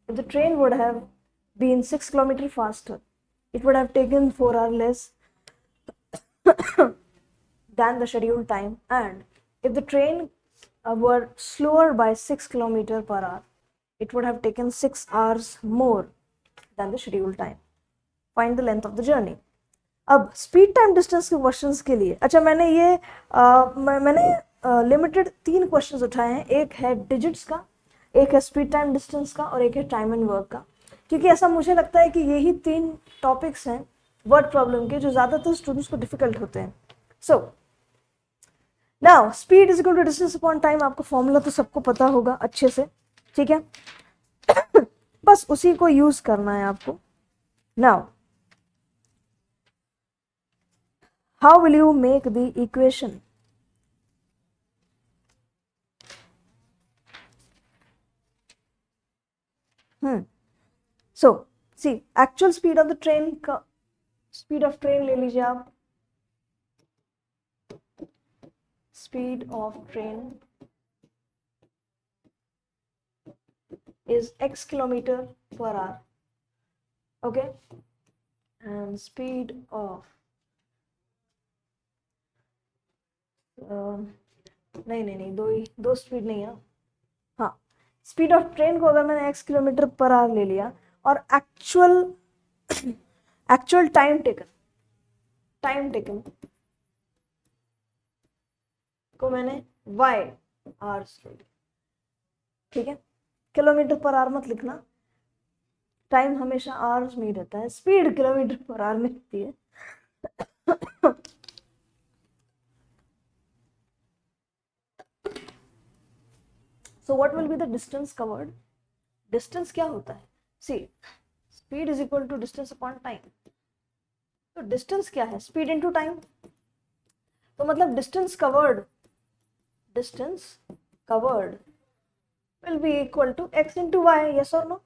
If the train would have been 6 kilometers faster, it would have taken 4 hours less than the scheduled time, and if the train were slower by 6 kilometers per hour, it would have taken 6 hours more than the scheduled time. Find the length of the journey. अब speed time distance के questions के लिए, अच्छा मैंने limited 3 questions उठाए हैं, एक है डिजिट्स का, एक है स्पीड टाइम डिस्टेंस का, और एक है टाइम एंड वर्क का, क्योंकि ऐसा मुझे लगता है कि यही 3 टॉपिक्स हैं वर्ड प्रॉब्लम के जो ज़्यादातर स्टूडेंट्स को डिफिकल्ट होते हैं। So now speed is equal to distance upon time, आपको फॉर्मूला तो सबको पता होगा अच्छे से, ठीक है। बस उसी को यूज करना है आपको। Now how will you make the equation? So see, actual speed of the train का, स्पीड ऑफ ट्रेन ले लीजिए आप, speed of train is x kilometer per hour, okay, and speed of नहीं दो स्पीड नहीं है, हाँ, स्पीड ऑफ ट्रेन को अगर मैंने x किलोमीटर पर आवर ले लिया और एक्चुअल टाइम टेकन को मैंने y आवर्स ले लिया, ठीक है। किलोमीटर पर आवर मत लिखना, टाइम हमेशा आवर्स में ही रहता है, स्पीड किलोमीटर पर आवर में रहती है। So what will be the distance covered? Distance क्या होता है? See, speed is equal to distance upon time. तो डिस्टेंस क्या है? Speed into time. तो मतलब distance covered will be equal to x into y, yes और नो?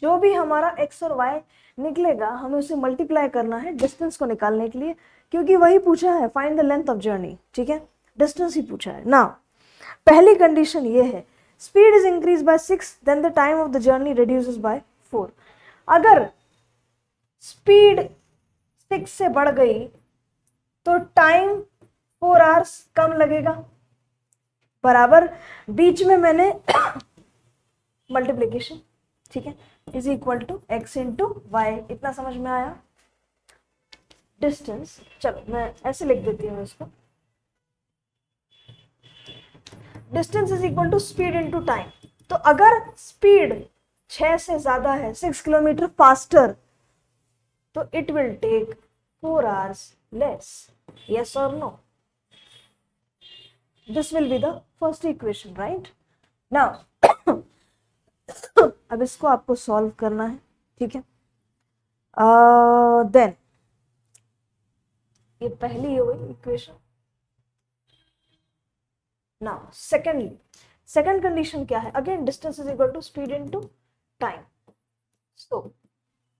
जो भी हमारा एक्स और वाई निकलेगा हमें उसे मल्टीप्लाई करना है डिस्टेंस को निकालने के लिए, क्योंकि वही पूछा है, find the length of journey, ठीक है, डिस्टेंस ही पूछा है ना। पहली कंडीशन ये है, speed is increase by 6 then the time of the journey reduces by 4। अगर स्पीड 6 से बढ़ गई तो टाइम 4 आवर्स कम लगेगा, बराबर बीच में मैंने मल्टीप्लीकेशन, ठीक है, is equal to x into y. इतना समझ में आया? डिस्टेंस, चलो मैं ऐसे लिख देती हूँ इसको, distance is equal to speed into time. तो अगर स्पीड 6 से ज्यादा है, 6 किलोमीटर फास्टर, तो it will take 4 hours less. Yes or no? This will be the first equation, right? Now अब इसको आपको सॉल्व करना है, ठीक है। देन ये पहली हो गई इक्वेशन। नाउ सेकंड कंडीशन क्या है? Again distance is equal to speed into time. So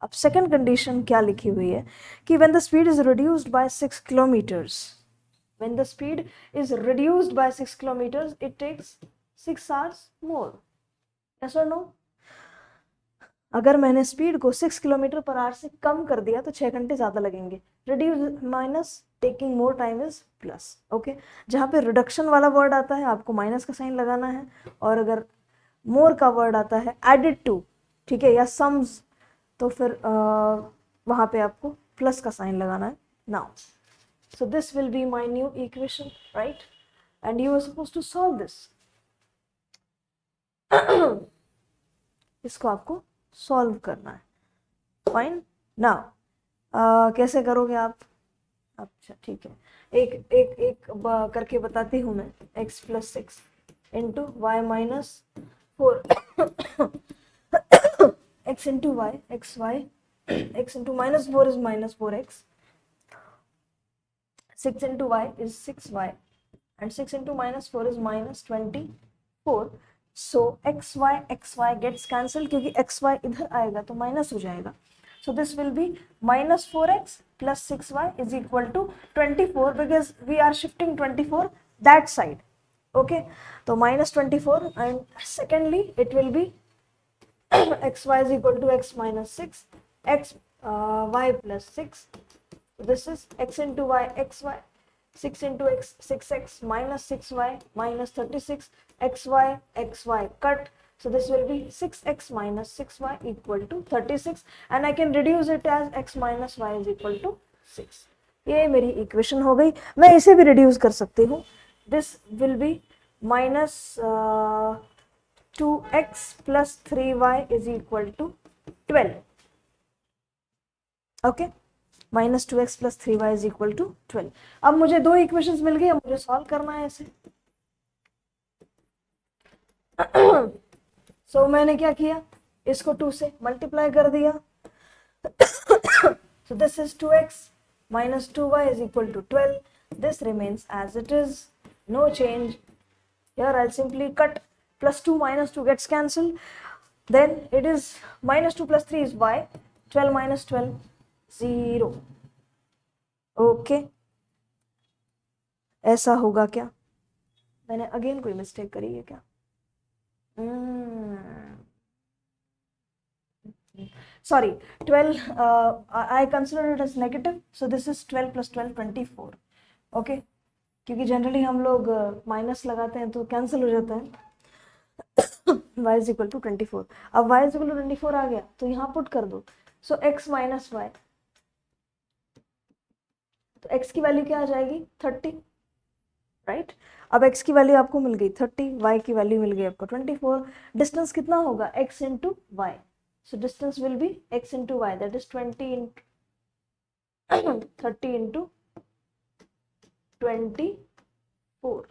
अब सेकंड कंडीशन क्या लिखी हुई है कि when the speed is reduced by 6 kilometres, when the speed is reduced by 6 kilometres it takes 6 hours more. Yes or no? अगर मैंने speed को 6 kilometre per hour से कम कर दिया तो 6 घंटे ज्यादा लगेंगे। Reduce minus taking more time is plus. Okay, जहाँ पे रिडक्शन वाला वर्ड आता है आपको माइनस का साइन लगाना है, और अगर मोर का वर्ड आता है एडेड टू, ठीक है, या सम्स, तो फिर वहाँ पे आपको प्लस का साइन लगाना है। Now so this will be my new equation, right, and you are supposed to solve this. इसको आपको सॉल्व करना है। फाइन। नाउ कैसे करोगे आप? अच्छा ठीक है, एक एक एक करके बताती हूँ मैं। x plus 6 into y minus 4 x into y, x y, x into minus 4 is minus 4x, 6 into y is 6y, and 6 into minus 4 is minus 24. So xy gets cancelled, क्योंकि xy इधर आएगा तो माइनस हो जाएगा। So this will be minus 4x plus 6y is equal to 24, because we are shifting 24 that side. Okay, so minus 24, and secondly it will be xy is equal to x minus 6, x y plus 6. So this is x into y, xy, 6 into x, 6x minus 6y minus 36, xy cut. So this will be 6x minus 6y equal to 36, and I can reduce it as x minus y is equal to 6. ये मेरी equation हो गई। मैं इसे भी reduce कर सकती हूँ। This will be minus 2x plus 3y is equal to 12. Okay, minus 2x plus 3y is equal to 12। अब मुझे दो इक्वेशंस मिल गई, अब मुझे सॉल्व करना है इसे। So मैंने क्या किया, इसको 2 से मल्टीप्लाई कर दिया। So this is 2x minus 2y is equal to 12. This remains as it is, no change. Here I'll simply cut, plus 2 minus 2 gets cancelled. Then it is minus 2 plus 3 is y, 12 minus 12, 0. Okay, ऐसा होगा क्या? मैंने again कोई mistake करी है क्या? Sorry, 12, I consider it as negative, so this is 12 plus 12, 24. Okay, क्योंकि generally हम लोग माइनस लगाते हैं तो कैंसिल हो जाता है। y is equal to 24। अब y इज इक्वल टू 24 आ गया तो यहाँ पुट कर दो। सो x माइनस वाई, तो x की वैल्यू क्या आ जाएगी? 30, राइट। अब x की वैल्यू आपको मिल गई 30, y की वैल्यू मिल गई आपको 24। डिस्टेंस कितना होगा? x into y. So distance will be x into y, that is 20 into 30 into 24.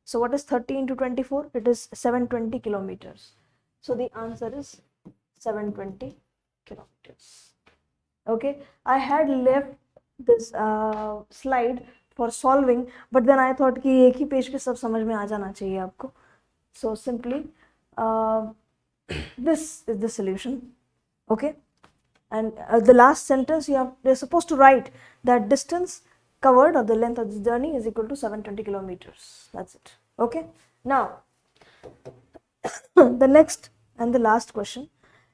So what is 30 into 24? It is 720 kilometers. So the answer is 720 kilometers. Okay, I had left this slide for solving, but then I thought कि एक ही page पे सब समझ में आ जाना चाहिए आपको. So simply this is the solution. Okay, and the last sentence they're supposed to write that distance covered or the length of the journey is equal to 720 kilometers. That's it. Okay, now the next and the last question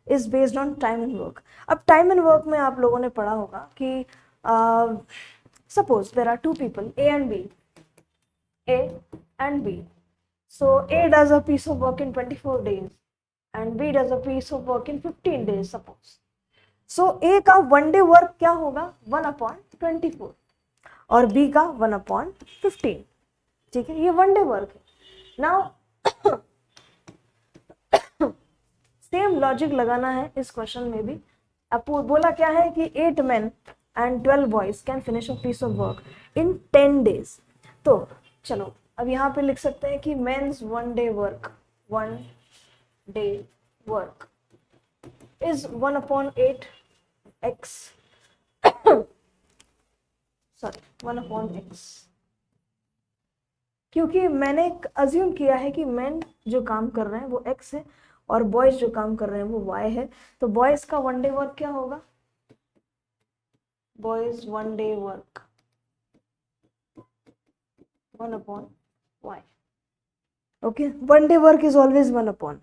is based on time and work. अब time and work में आप लोगों ने पढ़ा होगा कि suppose there are two people, A and B, A and B. So A does a piece of work in 24 days and B does a piece of work in 15 days suppose. So A का one day work क्या होगा? 1/24 और B का 1/15. ठीक है, ये one day work है। Now same logic लगाना है इस क्वेश्चन में भी। अब बोला क्या है कि 8 men and 12 boys can finish a piece of work in 10 days। तो चलो अब यहाँ पे लिख सकते हैं कि men's one day work is 1/8 x sorry 1/x, क्योंकि मैंने अज्यूम किया है कि men जो काम कर रहे हैं वो x है और बॉयज जो काम कर रहे हैं वो y है। तो बॉयज का वन डे वर्क क्या होगा, boys one day work 1/y। okay, one day work is always 1/।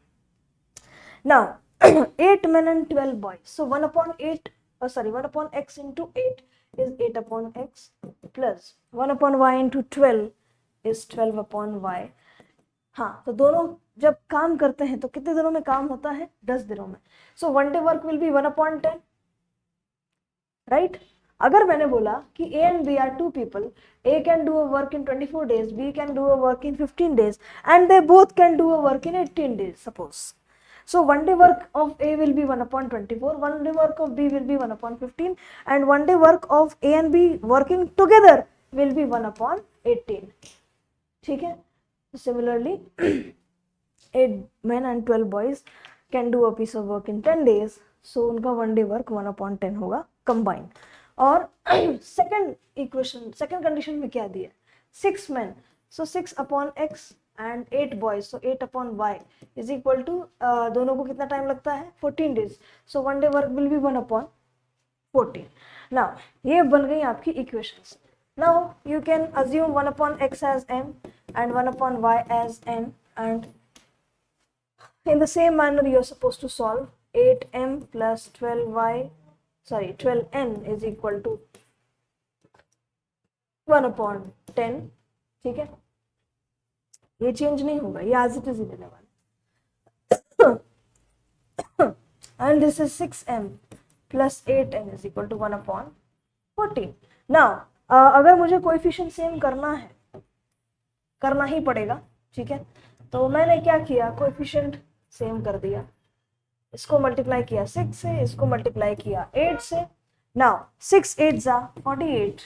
now 8 men and 12 boys, so 1/x into 8 is 8/x plus 1/y into 12 is 12/y। हाँ, तो दोनों जब काम करते हैं तो कितने दिनों में काम होता है, 10 दिनों में। So one day work will be 1/10, right. अगर मैंने बोला कि A and B are two people, A can do a work in 24 days, B can do a work in 15 days, and they both can do a work in 18 days, suppose. So one day work of A will be 1/24, one day work of B will be 1/15, and one day work of A and B working together will be 1/18। ठीक है। Similarly, 8 men and 12 boys can do a piece of work in 10 days, so उनका one day work 1/10 होगा combined। और second equation, second condition में क्या दिया, 6 men, so 6/x and 8 boys, so 8/y is equal to दोनों को कितना time लगता है, 14 days, so one day work will be 1/14। now ये बन गई आपकी equations. now you can assume 1/x as m and 1/y as n, and in the same manner you are supposed to solve 8m plus 12n is equal to 1/10। ठीक है, ये change नहीं होगा, ये as it is ही देने वाले। and this is 6m plus 8n is equal to 1/14। now अगर मुझे कोएफिशिएंट सेम करना है, करना ही पड़ेगा, ठीक है, तो मैंने क्या किया, कोएफिशिएंट सेम कर दिया, इसको मल्टीप्लाई किया 6 से, इसको मल्टीप्लाई किया 8 से। Now 6 8 48,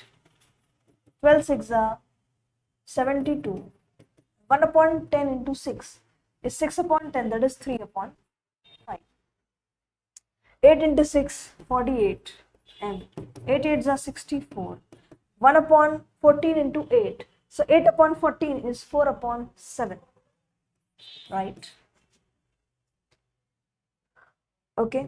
12 6 72, 1/10 into 6 is 6/10, that is 3/5। 8 into 6 48 and 8 8 64, 1/14 into 8, so 8/14 is 4/7, right? Okay.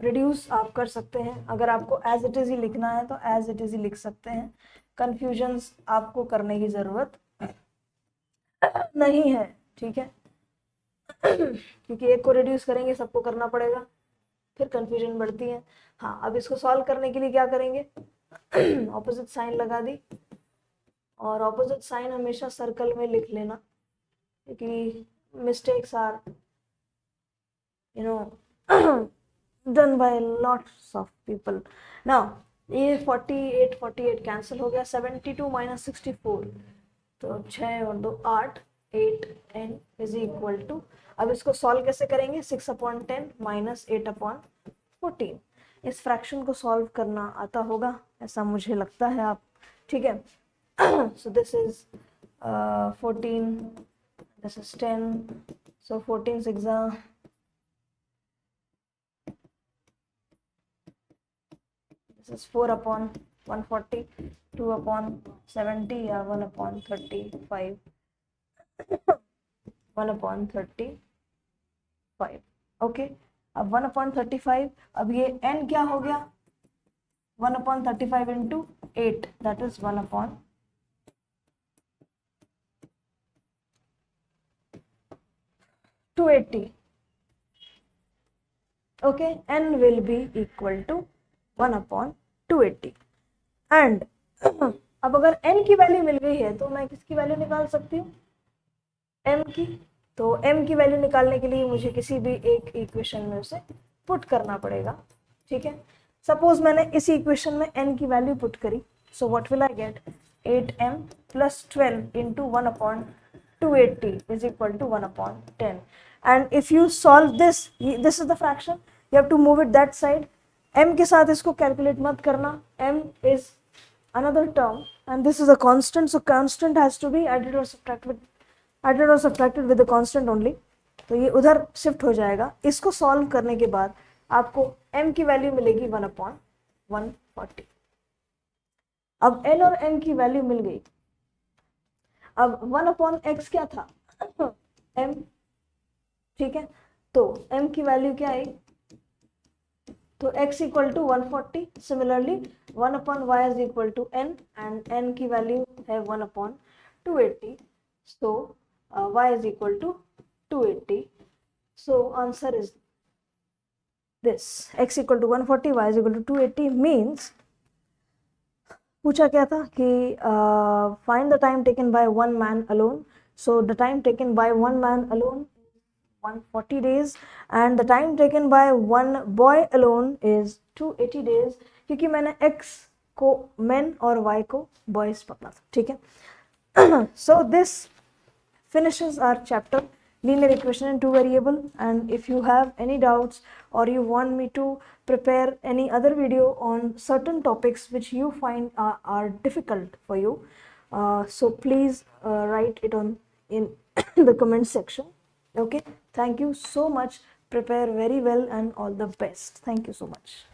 Reduce आप कर सकते हैं, अगर आपको एज इट इज ही लिखना है तो एज इट इज ही लिख सकते हैं, कंफ्यूजन्स आपको करने की जरूरत नहीं है, ठीक है, क्योंकि एक को रिड्यूस करेंगे सबको करना पड़ेगा, फिर कंफ्यूजन बढ़ती है। हाँ, अब इसको सॉल्व करने के लिए क्या करेंगे, ऑपोजिट साइन लगा दी, और ऑपोजिट साइन हमेशा सर्कल में लिख लेना, क्योंकि mistakes are done by lots of people। now ये 48 कैंसिल हो गया, 72 minus 64, तो 6 और 2 8, 8n is equal to, अब इसको सॉल्व कैसे करेंगे, 6/10 minus 8/14। इस फ्रैक्शन को सॉल्व करना आता होगा ऐसा मुझे लगता है आप, ठीक है। so this is 14, this is 10, so 14 6 is 4/140, 2/70 या 1/35, 1/35। ओके, अब 1/35, अब ये n क्या हो गया, 1/35 into 8, that is 1/280। okay, n will be equal to 1/280। And अब अगर n की वैल्यू मिल गई है तो मैं किसकी वैल्यू निकाल सकती हूँ, m की। तो m की वैल्यू निकालने के लिए मुझे किसी भी एक इक्वेशन में उसे पुट करना पड़ेगा, ठीक है। सपोज मैंने इसी इक्वेशन में n की वैल्यू पुट करी, so what will I get, 8m plus 12 into 1/280 280 is equal to 1 upon 10. And if you solve this, this is the fraction, you have to move it that side. m के साथ इसको calculate मत करना, m is another term and this is a constant, so constant has to be added or subtracted with the constant only. तो ये उधर shift हो जाएगा. इसको सॉल्व करने के बाद आपको m की वैल्यू मिलेगी 1 अपॉन 140. अब n और m की वैल्यू मिल गई. अब 1 अपॉन x क्या था? m. ठीक है, तो m की वैल्यू क्या आई? तो x equal to 140. Similarly 1 upon y is equal to n and n की वैल्यू है 1 upon 280. So y is equal to 280. So answer is this, x equal to 140, y is equal to 280 means, पूछा क्या था कि find the time taken by one man alone. So the time taken by one man alone is 140 days and the time taken by one boy alone is 280 days, क्योंकि मैंने x को men और y को boys पकड़ा था. ठीक है. So this finishes our chapter linear equation in two variable, and if you have any doubts or you want me to prepare any other video on certain topics which you find are difficult for you, so please write it on in the comment section. Okay, thank you so much. Prepare very well and all the best. Thank you so much.